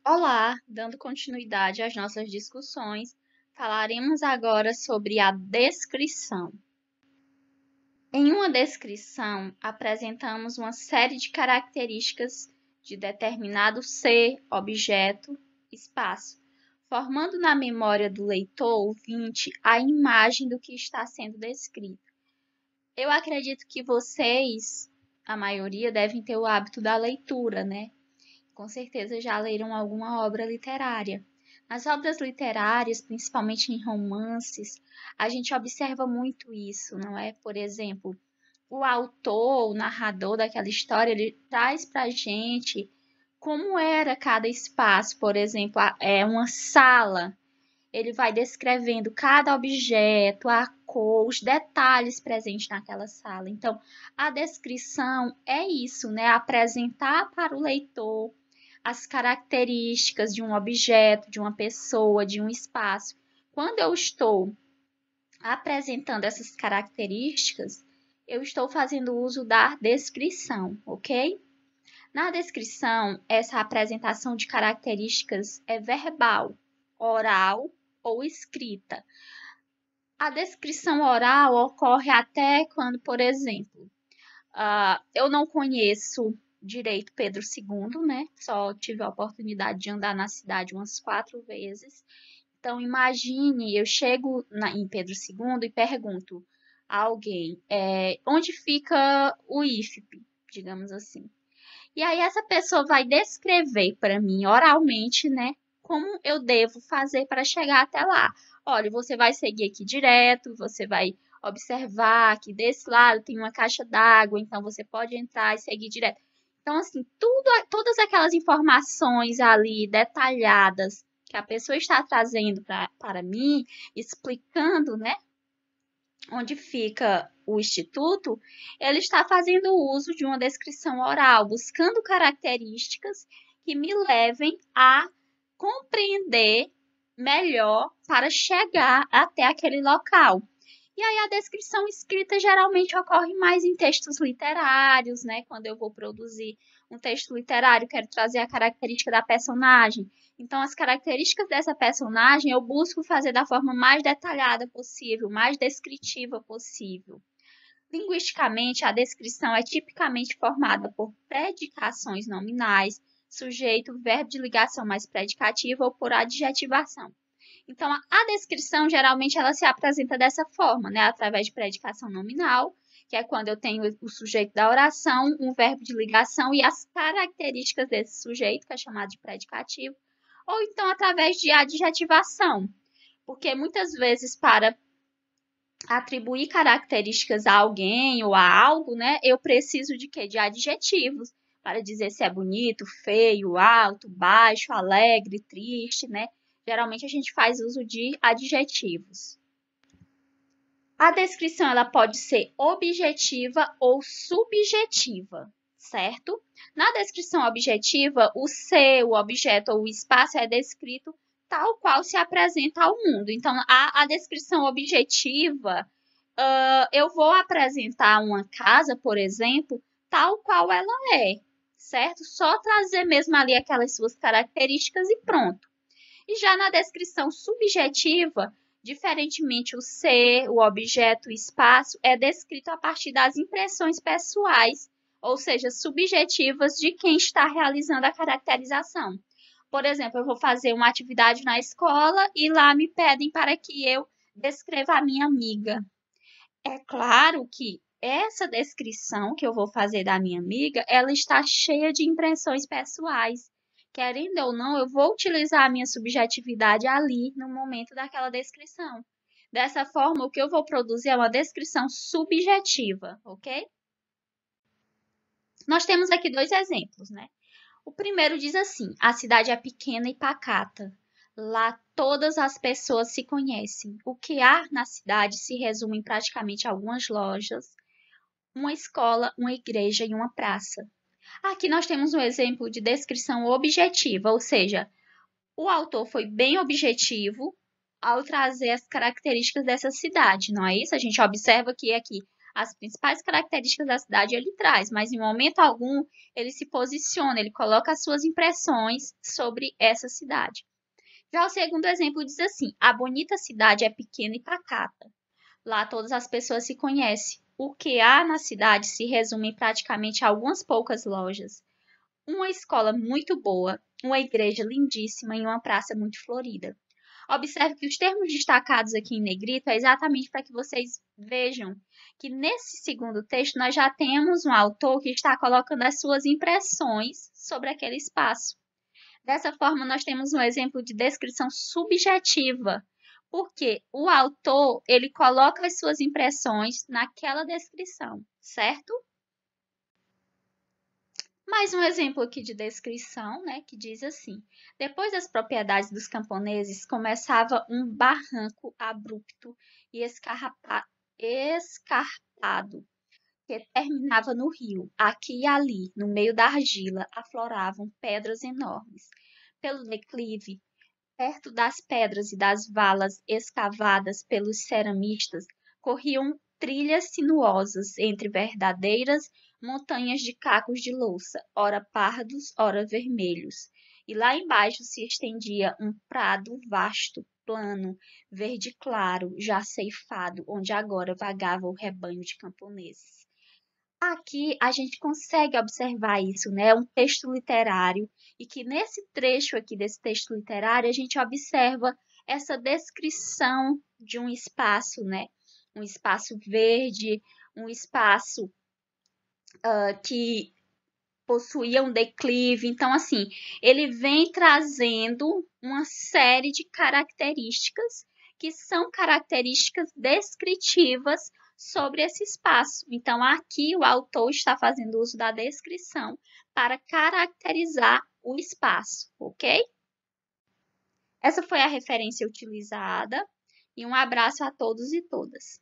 Olá, dando continuidade às nossas discussões, falaremos agora sobre a descrição. Em uma descrição, apresentamos uma série de características de determinado ser, objeto, espaço, formando na memória do leitor ouvinte a imagem do que está sendo descrito. Eu acredito que vocês, a maioria, devem ter o hábito da leitura, né? Com certeza já leram alguma obra literária. Nas obras literárias, principalmente em romances, a gente observa muito isso, não é? Por exemplo, o autor, o narrador daquela história, ele traz para a gente como era cada espaço. Por exemplo, uma sala. Ele vai descrevendo cada objeto, a cor, os detalhes presentes naquela sala. Então, a descrição é isso, né? Apresentar para o leitor as características de um objeto, de uma pessoa, de um espaço. Quando eu estou apresentando essas características, eu estou fazendo uso da descrição, ok? Na descrição, essa apresentação de características é verbal, oral ou escrita. A descrição oral ocorre até quando, por exemplo, eu não conheço direito Pedro II, né? Só tive a oportunidade de andar na cidade umas 4 vezes. Então, imagine, eu chego em Pedro II e pergunto a alguém onde fica o IFP, digamos assim. E aí essa pessoa vai descrever para mim oralmente, né, como eu devo fazer para chegar até lá. Olha, você vai seguir aqui direto, você vai observar que desse lado tem uma caixa d'água, então você pode entrar e seguir direto. Então, assim, todas aquelas informações ali detalhadas que a pessoa está trazendo para mim, explicando, né, onde fica o instituto, ele está fazendo uso de uma descrição oral, buscando características que me levem a compreender melhor para chegar até aquele local. E aí a descrição escrita geralmente ocorre mais em textos literários, né? Quando eu vou produzir um texto literário, quero trazer a característica da personagem. Então, as características dessa personagem eu busco fazer da forma mais detalhada possível, mais descritiva possível. Linguisticamente, a descrição é tipicamente formada por predicações nominais, sujeito, verbo de ligação mais predicativa ou por adjetivação. Então, a descrição, geralmente, ela se apresenta dessa forma, né? Através de predicação nominal, que é quando eu tenho o sujeito da oração, um verbo de ligação e as características desse sujeito, que é chamado de predicativo, ou então através de adjetivação, porque muitas vezes para atribuir características a alguém ou a algo, né, eu preciso de quê? De adjetivos, para dizer se é bonito, feio, alto, baixo, alegre, triste, né? Geralmente a gente faz uso de adjetivos. A descrição ela pode ser objetiva ou subjetiva, certo? Na descrição objetiva, o ser, o objeto ou o espaço é descrito tal qual se apresenta ao mundo. Então, a descrição objetiva, eu vou apresentar uma casa, por exemplo, tal qual ela é, certo? Só trazer mesmo ali aquelas suas características e pronto. E já na descrição subjetiva, diferentemente o ser, o objeto, o espaço, é descrito a partir das impressões pessoais, ou seja, subjetivas de quem está realizando a caracterização. Por exemplo, eu vou fazer uma atividade na escola e lá me pedem para que eu descreva a minha amiga. É claro que essa descrição que eu vou fazer da minha amiga, ela está cheia de impressões pessoais. Querendo ou não, eu vou utilizar a minha subjetividade ali no momento daquela descrição. Dessa forma, o que eu vou produzir é uma descrição subjetiva, ok? Nós temos aqui dois exemplos, né? O primeiro diz assim: a cidade é pequena e pacata. Lá todas as pessoas se conhecem. O que há na cidade se resume em praticamente algumas lojas, uma escola, uma igreja e uma praça. Aqui nós temos um exemplo de descrição objetiva, ou seja, o autor foi bem objetivo ao trazer as características dessa cidade, não é isso? A gente observa que aqui as principais características da cidade ele traz, mas em momento algum ele se posiciona, ele coloca as suas impressões sobre essa cidade. Já o segundo exemplo diz assim: a bonita cidade é pequena e pacata. Lá todas as pessoas se conhecem. O que há na cidade se resume praticamente a algumas poucas lojas, uma escola muito boa, uma igreja lindíssima e uma praça muito florida. Observe que os termos destacados aqui em negrito é exatamente para que vocês vejam que nesse segundo texto nós já temos um autor que está colocando as suas impressões sobre aquele espaço. Dessa forma, nós temos um exemplo de descrição subjetiva, porque o autor ele coloca as suas impressões naquela descrição, certo? Mais um exemplo aqui de descrição, né, que diz assim: depois das propriedades dos camponeses, começava um barranco abrupto e escarpado, que terminava no rio. Aqui e ali, no meio da argila, afloravam pedras enormes. Pelo declive, perto das pedras e das valas escavadas pelos ceramistas, corriam trilhas sinuosas entre verdadeiras montanhas de cacos de louça, ora pardos, ora vermelhos. E lá embaixo se estendia um prado vasto, plano, verde claro, já ceifado, onde agora vagava o rebanho de camponeses. Aqui a gente consegue observar isso, né? É um texto literário, e que nesse trecho aqui desse texto literário a gente observa essa descrição de um espaço, né? Um espaço verde, um espaço que possuía um declive. Então, assim, ele vem trazendo uma série de características que são características descritivas sobre esse espaço. Então, aqui o autor está fazendo uso da descrição para caracterizar o espaço, ok? Essa foi a referência utilizada e um abraço a todos e todas.